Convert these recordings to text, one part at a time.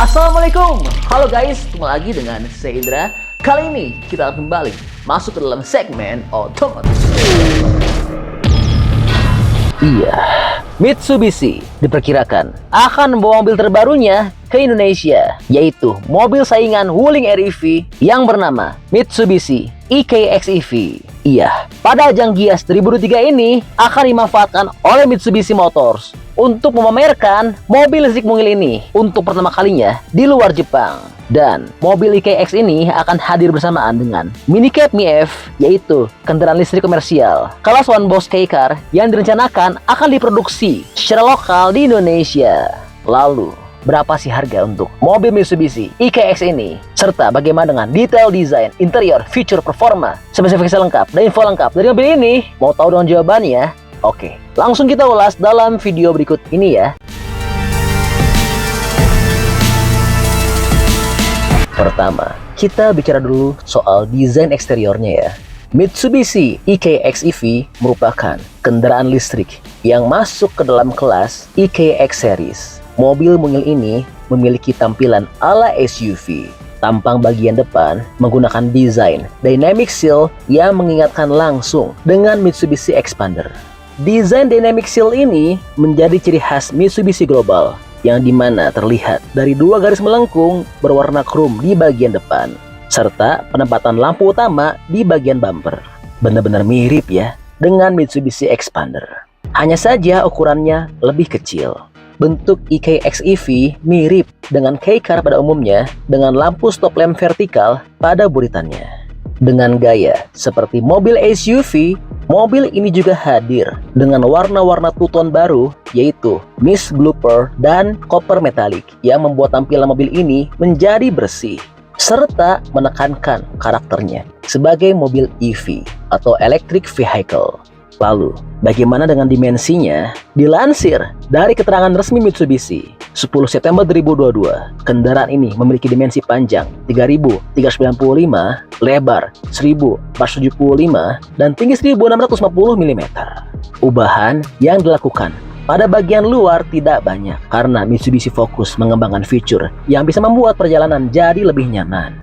Assalamualaikum, halo guys, ketemu lagi dengan saya Indra. Kali ini kita akan kembali masuk ke dalam segmen otomotif. Iya, Mitsubishi diperkirakan akan membawa mobil terbarunya ke Indonesia, yaitu mobil saingan Wuling REV yang bernama Mitsubishi EKX EV. Iya, pada ajang Gias 2023 ini akan dimanfaatkan oleh Mitsubishi Motors untuk memamerkan mobil listrik mungil ini untuk pertama kalinya di luar Jepang. Dan mobil EKX ini akan hadir bersamaan dengan Minicab MiEV, yaitu kendaraan listrik komersial kelas One Box K-Car yang direncanakan akan diproduksi secara lokal di Indonesia. Lalu, berapa sih harga untuk mobil Mitsubishi EKX ini? Serta bagaimana dengan detail desain, interior, feature, performa, spesifikasi lengkap, dan info lengkap dari mobil ini? Mau tahu dong jawabannya? Oke, langsung kita ulas dalam video berikut ini ya. Pertama, kita bicara dulu soal desain eksteriornya ya. Mitsubishi EKX EV merupakan kendaraan listrik yang masuk ke dalam kelas EKX series. Mobil mungil ini memiliki tampilan ala SUV. Tampang bagian depan menggunakan desain Dynamic Sill yang mengingatkan langsung dengan Mitsubishi Expander. Desain Dynamic Sill ini menjadi ciri khas Mitsubishi Global, yang dimana terlihat dari dua garis melengkung berwarna krom di bagian depan, serta penempatan lampu utama di bagian bumper. Benar-benar mirip ya dengan Mitsubishi Expander. Hanya saja ukurannya lebih kecil. Bentuk EKX EV mirip dengan K-Car pada umumnya dengan lampu stop lamp vertikal pada buritannya. Dengan gaya seperti mobil SUV, mobil ini juga hadir dengan warna-warna two-tone baru, yaitu Mist Blue Pearl dan Copper Metallic, yang membuat tampilan mobil ini menjadi bersih, serta menekankan karakternya sebagai mobil EV atau Electric Vehicle. Lalu, bagaimana dengan dimensinya? Dilansir dari keterangan resmi Mitsubishi, 10 September 2022, kendaraan ini memiliki dimensi panjang 3.395, lebar 1.475, dan tinggi 1.650 mm. Ubahan yang dilakukan pada bagian luar tidak banyak, karena Mitsubishi fokus mengembangkan fitur yang bisa membuat perjalanan jadi lebih nyaman.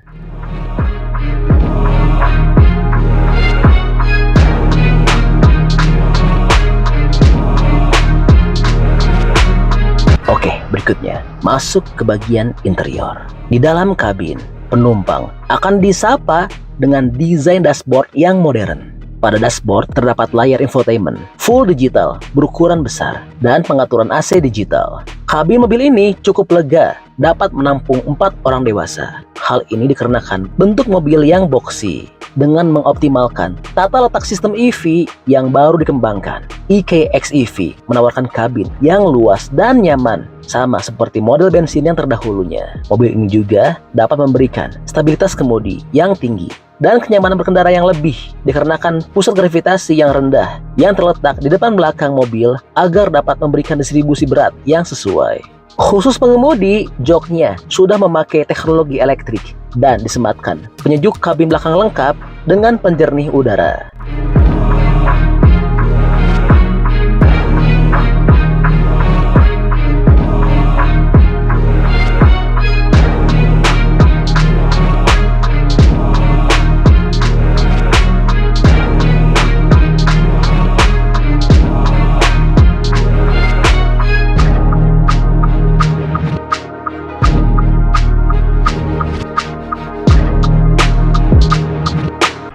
Oke, berikutnya masuk ke bagian interior. Di dalam kabin, penumpang akan disapa dengan desain dashboard yang modern. Pada dashboard terdapat layar infotainment full digital berukuran besar dan pengaturan AC digital. Kabin mobil ini cukup lega, dapat menampung 4 orang dewasa. Hal ini dikarenakan bentuk mobil yang boxy. Dengan mengoptimalkan tata letak sistem EV yang baru dikembangkan, EKX EV menawarkan kabin yang luas dan nyaman, sama seperti model bensin yang terdahulunya. Mobil ini juga dapat memberikan stabilitas kemudi yang tinggi dan kenyamanan berkendara yang lebih, dikarenakan pusat gravitasi yang rendah yang terletak di depan belakang mobil agar dapat memberikan distribusi berat yang sesuai. Khusus pengemudi, joknya sudah memakai teknologi elektrik dan disematkan penyejuk kabin belakang lengkap dengan penjernih udara.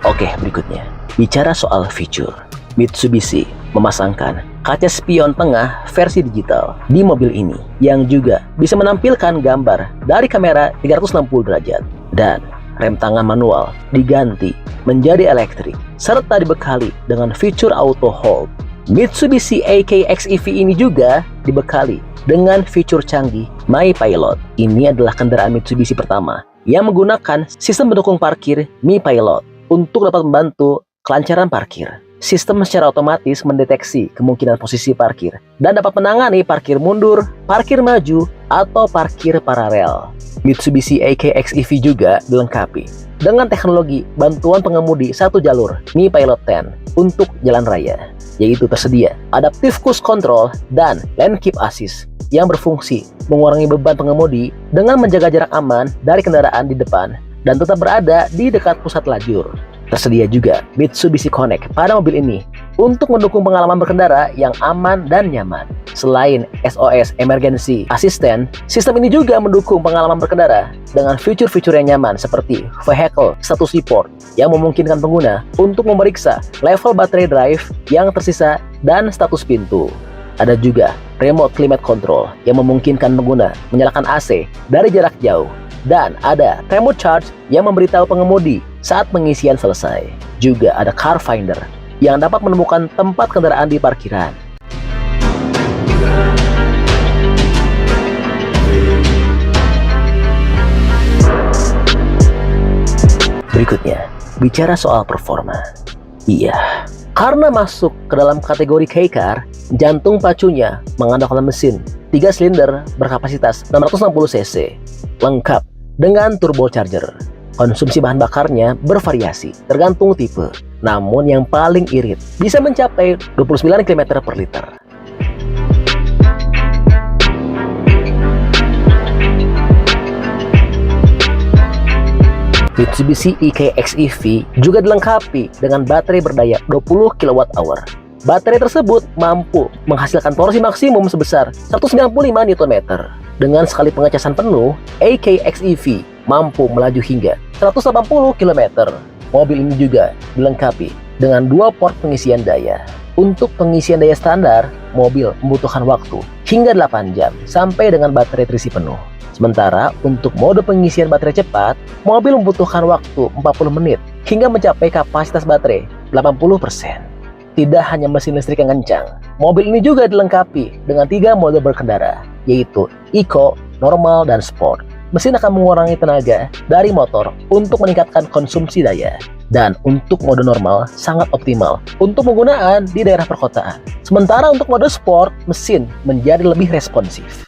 Oke, berikutnya bicara soal fitur. Mitsubishi memasangkan kaca spion tengah versi digital di mobil ini, yang juga bisa menampilkan gambar dari kamera 360 derajat, dan rem tangan manual diganti menjadi elektrik serta dibekali dengan fitur auto hold. Mitsubishi EKX EV ini juga dibekali dengan fitur canggih My Pilot. Ini adalah kendaraan Mitsubishi pertama yang menggunakan sistem pendukung parkir Mi Pilot untuk dapat membantu kelancaran parkir. Sistem secara otomatis mendeteksi kemungkinan posisi parkir dan dapat menangani parkir mundur, parkir maju, atau parkir paralel. Mitsubishi EKX EV juga dilengkapi dengan teknologi bantuan pengemudi satu jalur Mi Pilot 10 untuk jalan raya, yaitu tersedia Adaptive Cruise Control dan Lane Keep Assist yang berfungsi mengurangi beban pengemudi dengan menjaga jarak aman dari kendaraan di depan dan tetap berada di dekat pusat lajur. Tersedia juga Mitsubishi Connect pada mobil ini untuk mendukung pengalaman berkendara yang aman dan nyaman. Selain SOS Emergency Assistant, sistem ini juga mendukung pengalaman berkendara dengan fitur-fitur yang nyaman seperti Vehicle Status Report yang memungkinkan pengguna untuk memeriksa level baterai drive yang tersisa dan status pintu. Ada juga Remote Climate Control yang memungkinkan pengguna menyalakan AC dari jarak jauh. Dan ada Remote Charge yang memberitahu pengemudi saat pengisian selesai. Juga ada Car Finder yang dapat menemukan tempat kendaraan di parkiran. Berikutnya, bicara soal performa. Iya, karena masuk ke dalam kategori K-Car, jantung pacunya mengandalkan mesin 3 silinder berkapasitas 660 cc, lengkap dengan turbocharger. Konsumsi bahan bakarnya bervariasi tergantung tipe, namun yang paling irit bisa mencapai 29 km per liter. Mitsubishi EKX EV juga dilengkapi dengan baterai berdaya 20 kWh. Baterai tersebut mampu menghasilkan torsi maksimum sebesar 195 Nm. Dengan sekali pengecasan penuh, EKX EV mampu melaju hingga 180 km. Mobil ini juga dilengkapi dengan 2 port pengisian daya. Untuk pengisian daya standar, mobil membutuhkan waktu hingga 8 jam sampai dengan baterai terisi penuh. Sementara untuk mode pengisian baterai cepat, mobil membutuhkan waktu 40 menit hingga mencapai kapasitas baterai 80%. Tidak hanya mesin listrik yang kencang, mobil ini juga dilengkapi dengan 3 mode berkendara, yaitu Eco, Normal, dan Sport. Mesin akan mengurangi tenaga dari motor untuk meningkatkan konsumsi daya. Dan untuk mode normal sangat optimal untuk penggunaan di daerah perkotaan. Sementara untuk mode Sport, mesin menjadi lebih responsif.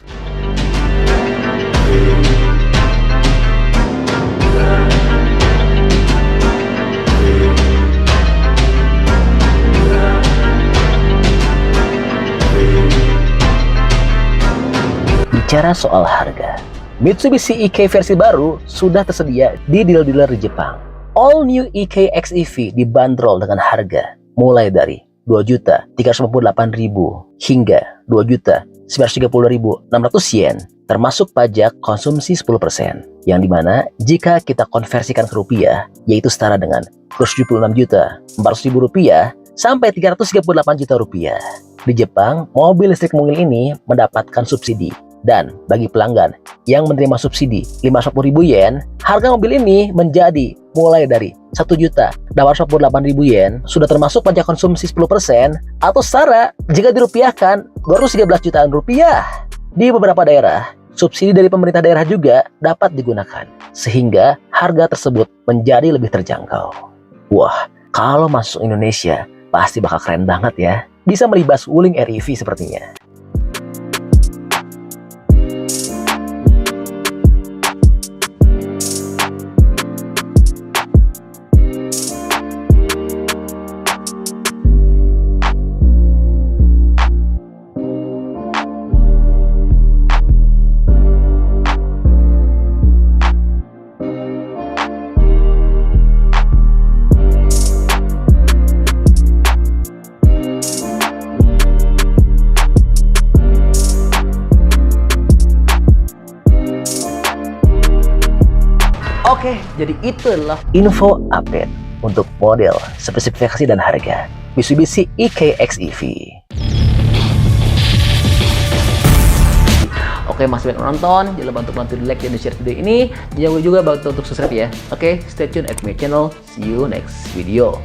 Bicara soal harga, Mitsubishi EK versi baru sudah tersedia di dealer-dealer di Jepang. All new EKX EV dibanderol dengan harga mulai dari 2.358.000 hingga 2.930.600 yen, termasuk pajak konsumsi 10%, yang dimana jika kita konversikan ke rupiah, yaitu setara dengan 276.400.000 rupiah sampai 338 juta rupiah. Di Jepang, mobil listrik mungil ini mendapatkan subsidi. Dan bagi pelanggan yang menerima subsidi 510.000 yen, harga mobil ini menjadi mulai dari 1.888.000 yen, sudah termasuk pajak konsumsi 10%, atau setara jika dirupiahkan 213 jutaan rupiah. Di beberapa daerah, subsidi dari pemerintah daerah juga dapat digunakan, sehingga harga tersebut menjadi lebih terjangkau. Wah, kalau masuk Indonesia, pasti bakal keren banget ya. Bisa melibas Wuling REV sepertinya. Oke, jadi itu adalah info update untuk model, spesifikasi, dan harga Mitsubishi EKX EV. Oke, masih banyak menonton, jangan lupa untuk bantu di like dan di share video ini. Jangan lupa juga bantu untuk subscribe ya. Oke, stay tune at my channel. See you next video.